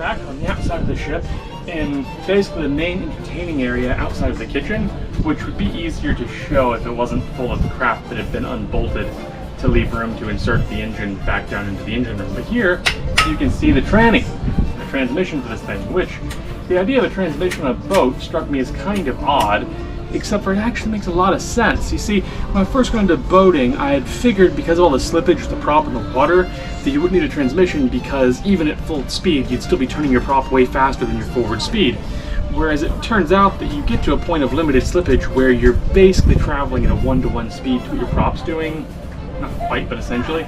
back on the outside of the ship in basically the main entertaining area outside of the kitchen, which would be easier to show if it wasn't full of crap that had been unbolted to leave room to insert the engine back down into the engine room. But here, you can see the tranny, the transmission for this thing, which the idea of a transmission on a boat struck me as kind of odd, except for it actually makes a lot of sense. You see, when I first got into boating, I had figured because of all the slippage with the prop in the water, that you wouldn't need a transmission because even at full speed, you'd still be turning your prop way faster than your forward speed. Whereas it turns out that you get to a point of limited slippage where you're basically traveling at a 1-to-1 speed to what your prop's doing. Not quite, but essentially.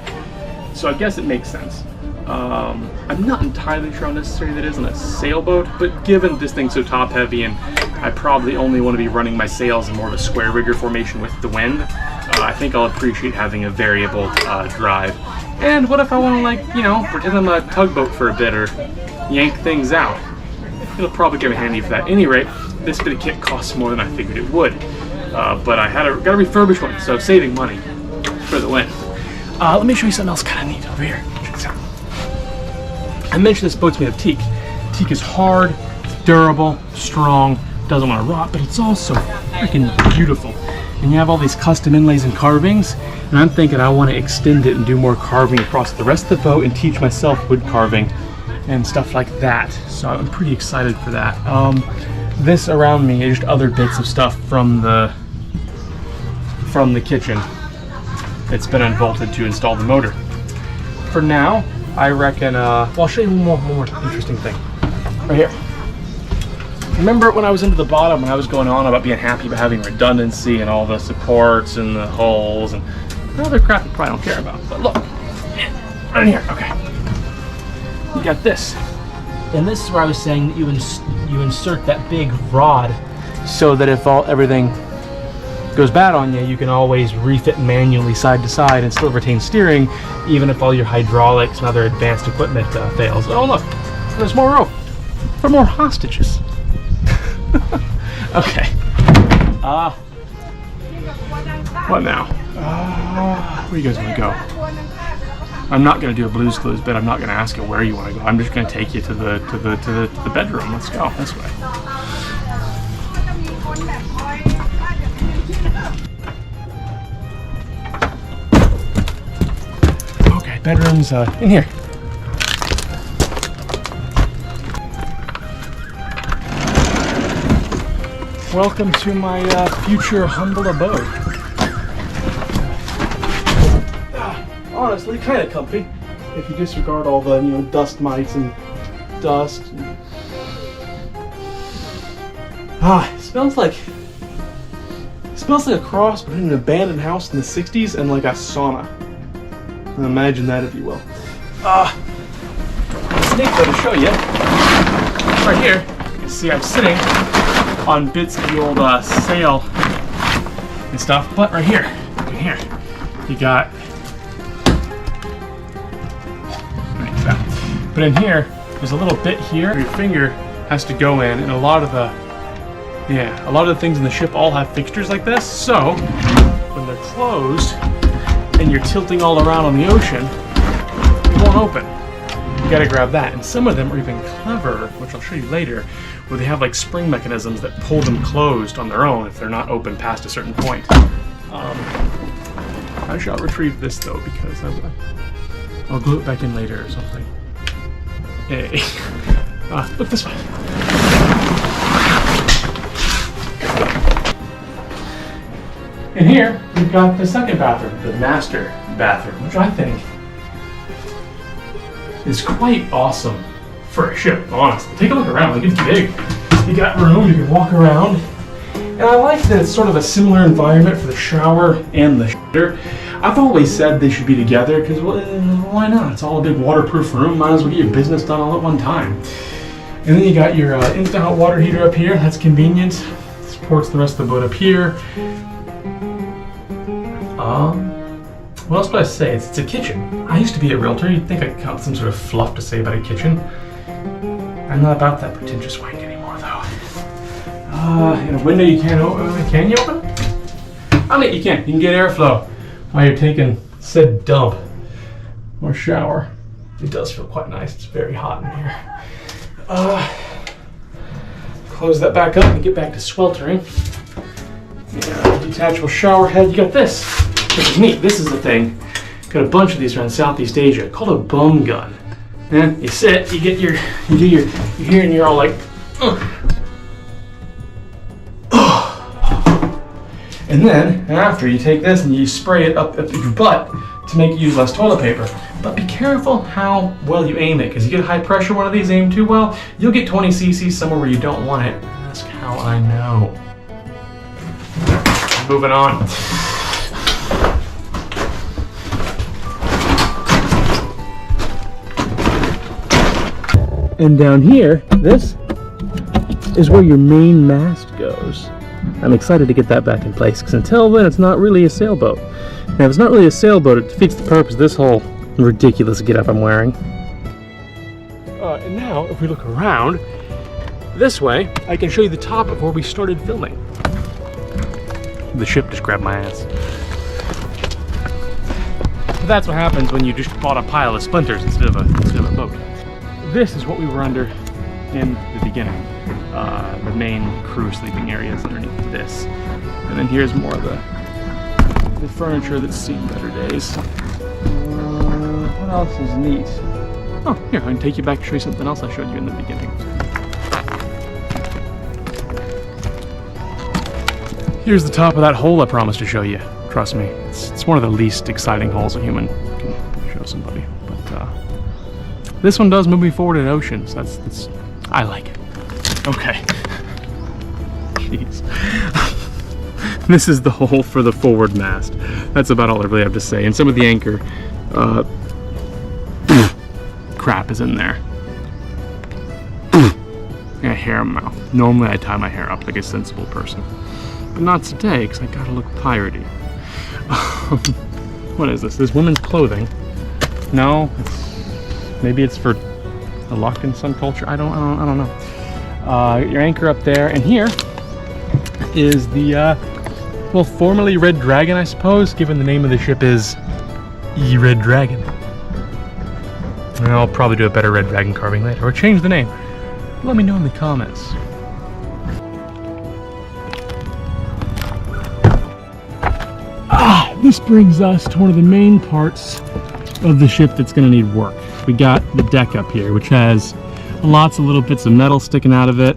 So I guess it makes sense. I'm not entirely sure how necessary that is on a sailboat, but given this thing's so top heavy and I probably only want to be running my sails in more of a square rigger formation with the wind, I think I'll appreciate having a variable drive. And what if I want to, like, you know, pretend I'm a tugboat for a bit or yank things out? It'll probably come in handy for that. At any rate, this bit of kit costs more than I figured it would. But I got a refurbished one, so saving money for the win. Let me show you something else kind of neat over here. Check this out. I mentioned this boat's made of teak. Teak is hard, it's durable, strong, doesn't want to rot, but it's also freaking beautiful. And you have all these custom inlays and carvings, and I'm thinking I want to extend it and do more carving across the rest of the boat and teach myself wood carving and stuff like that. So I'm pretty excited for that. This around me is just other bits of stuff from the kitchen. It's been unbolted to install the motor. For now, I reckon, well, I'll show you one more interesting thing. Right here. Remember when I was into the bottom, when I was going on about being happy about having redundancy and all the supports and the hulls and other crap you probably don't care about. But look, right here, okay. You got this. And this is where I was saying that you insert that big rod so that if everything goes bad on you, you can always refit manually side to side and still retain steering, even if all your hydraulics and other advanced equipment fails. Oh look, there's more rope for more hostages. Okay. What now? Where you guys want to go? I'm not going to do a Blue's Clues bit. I'm not going to ask you where you want to go. I'm just going to take you to the bedroom. Let's go this way. Okay, bedroom's in here. Welcome to my future humble abode. Honestly, kind of comfy if you disregard all the dust mites and dust. It smells like a cross between an abandoned house in the '60s and like a sauna. Imagine that, if you will. Snake though to show you. Right here, you can see I'm sitting on bits of the old sail and stuff, but right here, in here, you got, but in here, there's a little bit here where your finger has to go in, and a lot of the things in the ship all have fixtures like this, so when they're closed and you're tilting all around on the ocean, it won't open. You gotta grab that, and some of them are even clever, which I'll show you later, where they have like spring mechanisms that pull them closed on their own if they're not open past a certain point. I shall retrieve this though, because I'll glue it back in later or something. Hey. Look this way. In here, we've got the second bathroom, the master bathroom, which I think is quite awesome for a ship, honestly. Take a look around, like, it's big. You got room, you can walk around. And I like that it's sort of a similar environment for the shower and the shitter. I've always said they should be together because, well, why not? It's all a big waterproof room. Might as well get your business done all at one time. And then you got your instant hot water heater up here. That's convenient. Supports the rest of the boat up here. What else would I say? It's a kitchen. I used to be a realtor. You'd think I'd count some sort of fluff to say about a kitchen. I'm not about that pretentious wank anymore, though. And a window you can't open. Can you open? I mean, you can. You can get airflow while you're taking said dump or shower. It does feel quite nice. It's very hot in here. Close that back up and get back to sweltering. Yeah, detachable shower head. You got this, which is neat. This is the thing. Got a bunch of these around Southeast Asia called a bum gun. And you sit, you get your, you're here and you're all like, and then after you take this and you spray it up your butt to make you use less toilet paper. But be careful how well you aim it, because you get a high pressure one of these, aim too well, you'll get 20 cc somewhere where you don't want it. Ask how I know. Moving on. And down here, this is where your main mast goes. I'm excited to get that back in place, because until then it's not really a sailboat. Now if it's not really a sailboat, it defeats the purpose of this whole ridiculous getup I'm wearing. And now, if we look around this way, I can show you the top of where we started filming. The ship just grabbed my ass. But that's what happens when you just bought a pile of splinters instead of a boat. This is what we were under in the beginning. The main crew sleeping areas underneath this. And then here's more of the furniture that's seen better days. What else is neat? Oh, here, I can take you back and show you something else I showed you in the beginning. Here's the top of that hole I promised to show you. Trust me, it's one of the least exciting holes a human can show somebody. But this one does move me forward in oceans. That's I like it. Okay. Jeez. This is the hole for the forward mast. That's about all I really have to say. And some of the anchor crap is in there. Yeah, hair in my mouth. Normally I tie my hair up like a sensible person. But not today, because I gotta look piratey. What is this? This women's clothing. No, maybe it's for a locked-in sun culture. I don't know. Your anchor up there, and here is the well, formerly Red Dragon, I suppose, given the name of the ship is Red Dragon. And I'll probably do a better Red Dragon carving later, or change the name. Let me know in the comments. This brings us to one of the main parts of the ship that's going to need work. We got the deck up here, which has lots of little bits of metal sticking out of it.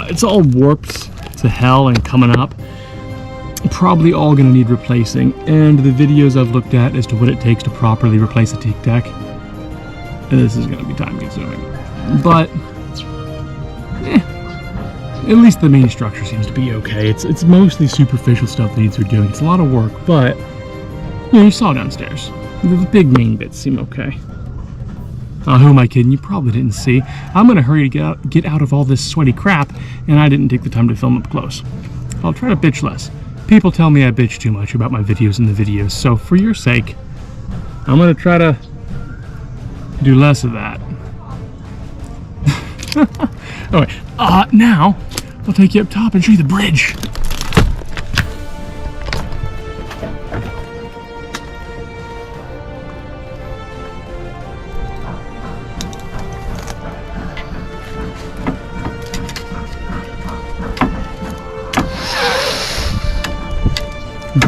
It's all warped to hell and coming up. Probably all going to need replacing, and the videos I've looked at as to what it takes to properly replace a teak deck, this is going to be time consuming. But at least the main structure seems to be okay. It's mostly superficial stuff that needs redoing. It's a lot of work, but you know, you saw downstairs. The big main bits seem okay. Who am I kidding? You probably didn't see. I'm going to hurry to get out of all this sweaty crap, and I didn't take the time to film up close. I'll try to bitch less. People tell me I bitch too much about my videos in the videos, so for your sake, I'm going to try to do less of that. Okay, now I'll take you up top and show you the bridge.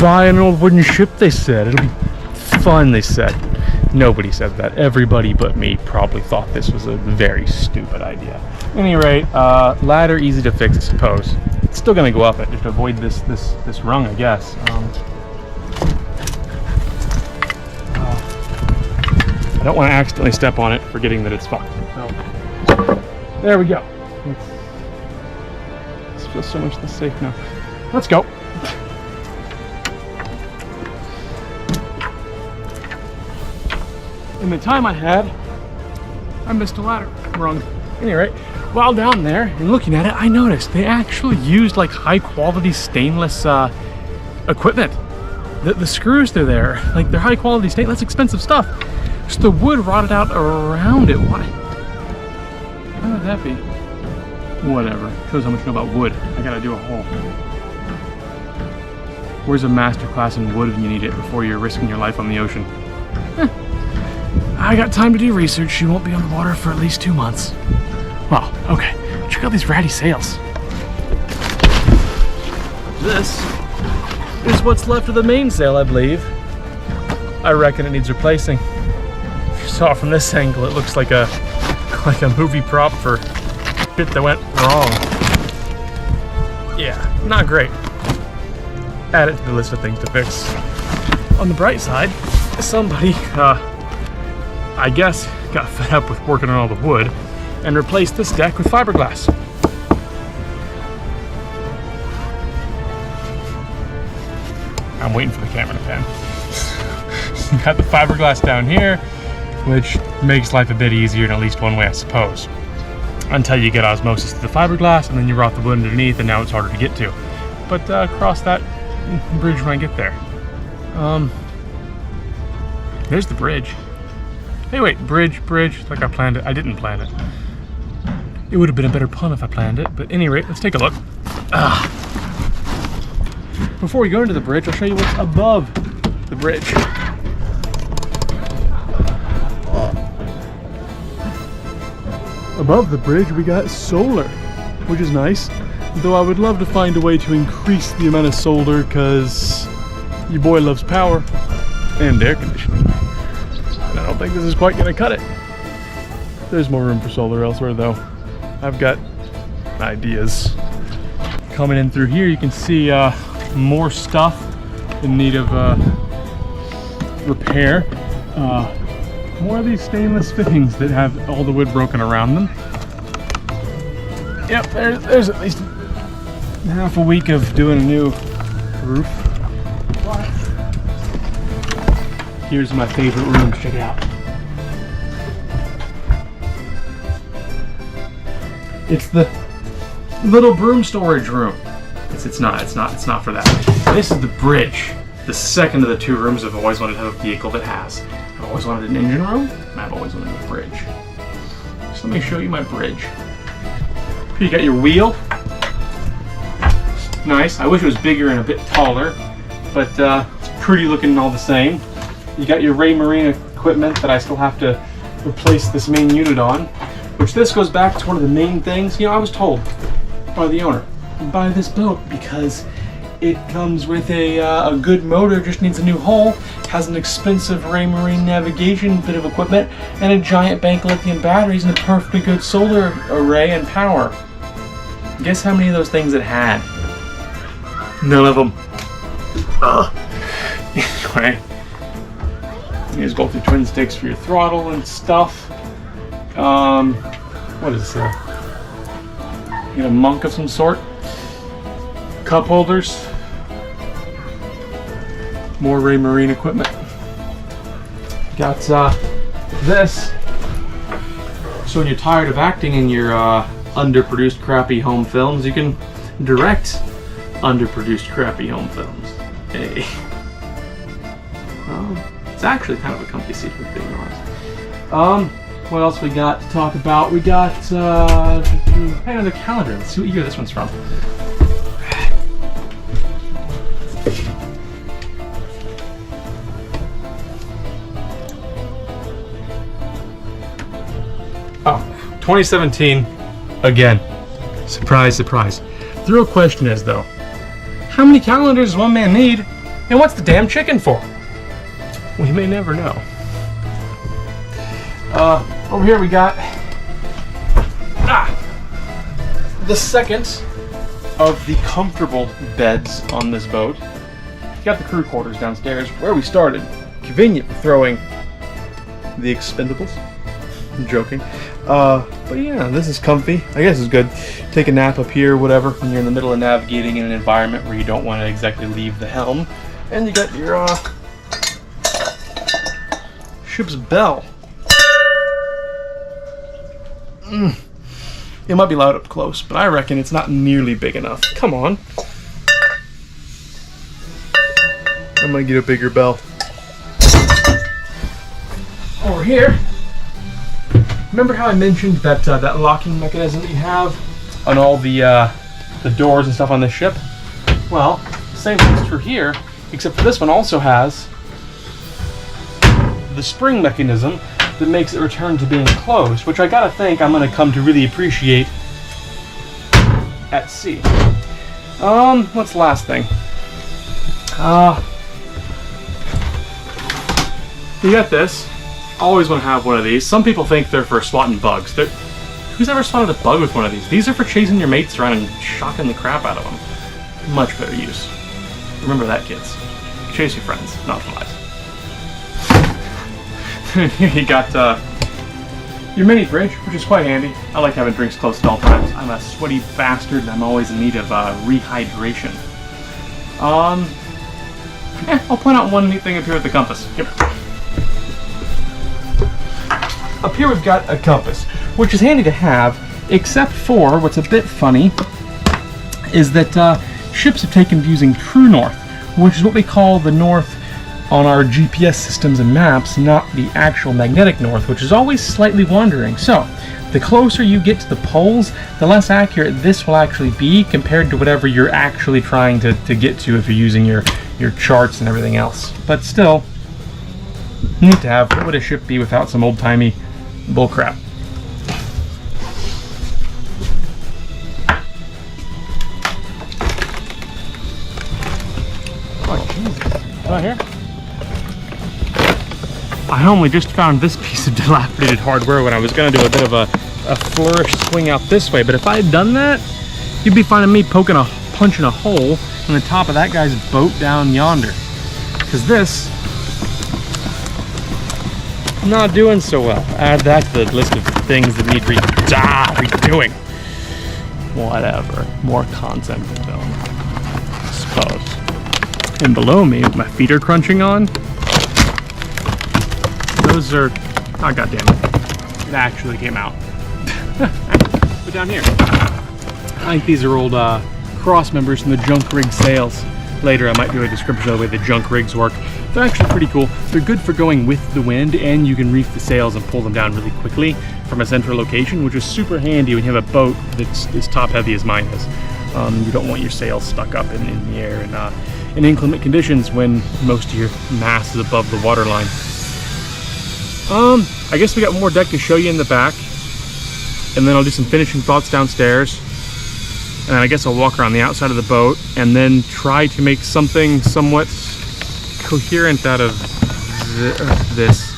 Buy an old wooden ship, they said. It'll be fun, they said. Nobody said that. Everybody but me probably thought this was a very stupid idea. At any rate, ladder easy to fix, I suppose. It's still gonna go up it, just to avoid this rung, I guess. I don't want to accidentally step on it, forgetting that it's fucked. So, there we go. This feels so much less safe now. Let's go. In the time I had, I missed a ladder rung. Anyway, while down there and looking at it, I noticed they actually used like high quality stainless equipment. The screws they're there, like they're high quality stainless, expensive stuff. Just the wood rotted out around it. Why would that be? Whatever. Shows how much you know about wood. I gotta do a hole. Where's a master class in wood when you need it before you're risking your life on the ocean? I got time to do research. She won't be on the water for at least 2 months. Well, okay. Check out these ratty sails. This is what's left of the mainsail, I believe. I reckon it needs replacing. If you saw it from this angle, it looks like a movie prop for shit that went wrong. Yeah, not great. Add it to the list of things to fix. On the bright side, somebody, I guess, got fed up with working on all the wood and replaced this deck with fiberglass. I'm waiting for the camera to pan. Got the fiberglass down here, which makes life a bit easier in at least one way, I suppose. Until you get osmosis to the fiberglass, and then you rot the wood underneath, and now it's harder to get to. But cross that bridge when I get there. There's the bridge. Hey, wait, bridge, like I planned it. I didn't plan it. It would have been a better pun if I planned it, but at any rate, let's take a look. Before we go into the bridge, I'll show you what's above the bridge. Above the bridge, we got solar, which is nice. Though I would love to find a way to increase the amount of solar, because your boy loves power and air conditioning. And I don't think this is quite going to cut it. There's more room for solar elsewhere, though. I've got ideas. Coming in through here, you can see more stuff in need of repair. More of these stainless fittings that have all the wood broken around them. Yep, there's at least half a week of doing a new roof. Here's my favorite room, check it out. It's the little broom storage room. It's not for that. This is the bridge. The second of the two rooms I've always wanted to have a vehicle that has. I've always wanted an engine room, and I've always wanted a bridge. So let me show you my bridge. Here you got your wheel. Nice. I wish it was bigger and a bit taller, but it's pretty looking all the same. You got your Ray Marine equipment that I still have to replace this main unit on, which this goes back to one of the main things. You know, I was told by the owner, buy this boat because it comes with a good motor, just needs a new hull, has an expensive Ray Marine navigation bit of equipment, and a giant bank of lithium batteries and a perfectly good solar array and power. Guess how many of those things it had? None of them. Anyway, you just go through twin sticks for your throttle and stuff. What is this? You know, a monk of some sort. Cup holders. More Ray Marine equipment. Got this. So when you're tired of acting in your underproduced crappy home films, you can direct underproduced crappy home films. Hey. It's actually kind of a comfy seat for being honest. What else we got to talk about? We got hang on the calendar. Let's see what year this one's from. Oh, 2017 again. Surprise, surprise. The real question is though, how many calendars does one man need, and what's the damn chicken for? We may never know. Over here we got the second of the comfortable beds on this boat. You got the crew quarters downstairs where we started. Convenient for throwing the expendables. I'm joking. But yeah, this is comfy. I guess it's good. Take a nap up here, whatever, when you're in the middle of navigating in an environment where you don't want to exactly leave the helm. And you got your ship's bell. It might be loud up close, but I reckon it's not nearly big enough. Come on. I might get a bigger bell. Over here, remember how I mentioned that that locking mechanism that you have on all the doors and stuff on this ship? Well, same thing's true here, except for this one also has the spring mechanism that makes it return to being closed, which I gotta think I'm gonna come to really appreciate at sea. What's the last thing? You got this. Always want to have one of these. Some people think they're for swatting bugs. Who's ever swatted a bug with one of these? These are for chasing your mates around and shocking the crap out of them. Much better use. Remember that, kids. Chase your friends, not flies. You got your mini fridge, which is quite handy. I like having drinks close at all times. I'm a sweaty bastard and I'm always in need of rehydration. I'll point out one neat thing up here with the compass. Yep. Up here we've got a compass, which is handy to have, except for what's a bit funny is that ships have taken to using true north, which is what we call the north on our GPS systems and maps, not the actual magnetic north, which is always slightly wandering. So, the closer you get to the poles, the less accurate this will actually be compared to whatever you're actually trying to get to if you're using your charts and everything else. But still, neat to have. What would a ship be without some old-timey bullcrap? Oh, Jesus. Right here? I only just found this piece of dilapidated hardware when I was going to do a bit of a flourish swing out this way, but if I had done that, you'd be finding me punching a hole in the top of that guy's boat down yonder. Because this, not doing so well. Add that to the list of things that need redoing. Whatever. More content to film, I suppose. And below me, with my feet are crunching on, those are, oh god damn it, it actually came out. But down here, I think these are old cross members from the junk rig sails. Later I might do a description of the way the junk rigs work. They're actually pretty cool. They're good for going with the wind, and you can reef the sails and pull them down really quickly from a central location, which is super handy when you have a boat that's as top heavy as mine is. You don't want your sails stuck up in the air in inclement conditions when most of your mass is above the water line. I guess we got more deck to show you in the back, and then I'll do some finishing thoughts downstairs, and then I guess I'll walk around the outside of the boat and then try to make something somewhat coherent out of this.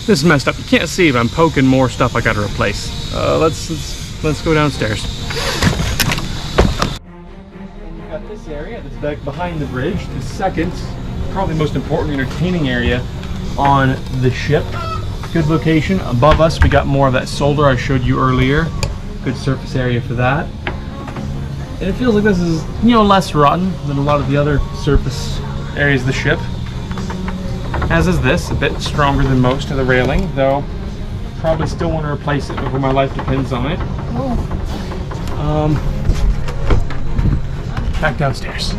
This is messed up. You can't see, but I'm poking more stuff I gotta replace. Let's go downstairs. We've got this area, this deck behind the bridge, the second, probably most important entertaining area on the ship. Good location. Above us we got more of that solder I showed you earlier. Good surface area for that. And it feels like this is, less rotten than a lot of the other surface areas of the ship. As is this, a bit stronger than most of the railing, though probably still want to replace it before my life depends on it. Back downstairs.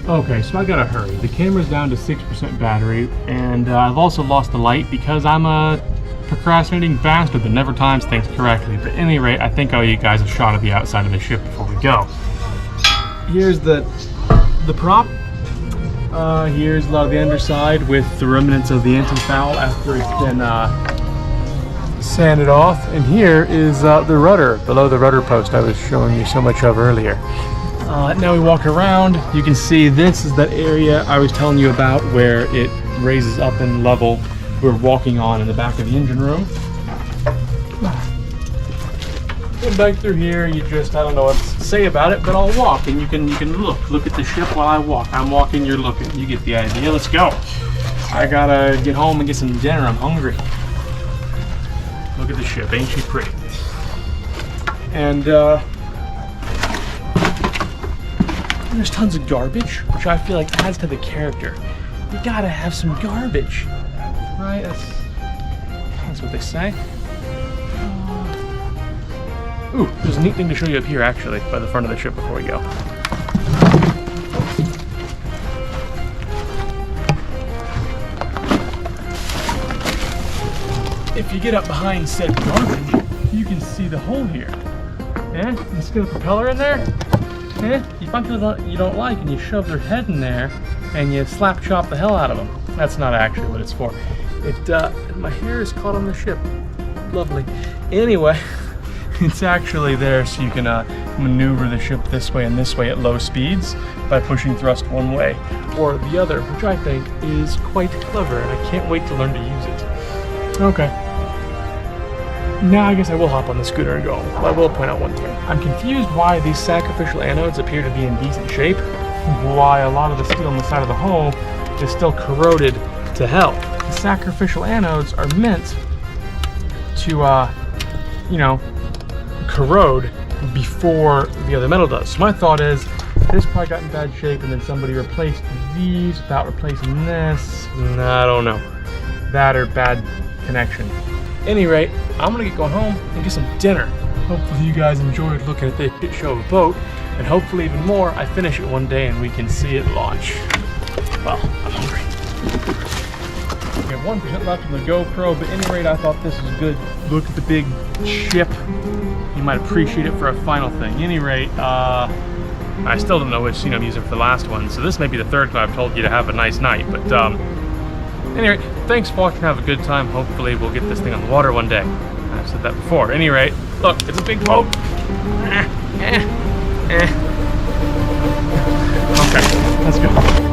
Okay, so I gotta hurry. The camera's down to 6% battery, and I've also lost the light because I'm a procrastinating bastard that never times things correctly. But at any rate, I think I'll give you guys a shot of the outside of the ship before we go. Here's the prop. Here's a lot of the underside with the remnants of the anti-foul after it's been sanded off. And here is the rudder, below the rudder post I was showing you so much of earlier. Now we walk around, you can see this is that area I was telling you about where it raises up in level. We're walking on in the back of the engine room. Going back through here, you just, I don't know what to say about it, but I'll walk and you can look at the ship while I walk. I'm walking, you're looking. You get the idea. Let's go. I gotta get home and get some dinner. I'm hungry. Look at the ship, ain't she pretty? And there's tons of garbage, which I feel like adds to the character. You gotta have some garbage, right? That's what they say. Ooh, there's a neat thing to show you up here, actually, by the front of the ship before we go. If you get up behind said garbage, you can see the hole here. Yeah, you see the propeller in there? you find people that you don't like and you shove their head in there and you slap chop the hell out of them. That's not actually what it's for. My hair is caught on the ship. Lovely. Anyway, it's actually there so you can maneuver the ship this way and this way at low speeds by pushing thrust one way or the other, which I think is quite clever, and I can't wait to learn to use it. Okay. Now I guess I will hop on the scooter and go. But I will point out one thing. I'm confused why these sacrificial anodes appear to be in decent shape, why a lot of the steel on the side of the hull is still corroded to hell. The sacrificial anodes are meant to, corrode before the other metal does. So my thought is, this probably got in bad shape and then somebody replaced these without replacing this. I don't know. That or bad connection. Any rate, I'm gonna get going home and get some dinner. Hopefully you guys enjoyed looking at this shit show of a boat, and hopefully even more, I finish it one day and we can see it launch. Well, I'm hungry. We have 1% left on the GoPro, but at any rate, I thought this was good. Look at the big ship. You might appreciate it for a final thing. At any rate, I still don't know which scene I'm using for the last one, so this may be the third time I've told you to have a nice night, but anyway, thanks for watching, have a good time. Hopefully we'll get this thing on the water one day. I've said that before. At any rate, look, it's a big boat. Okay, let's go.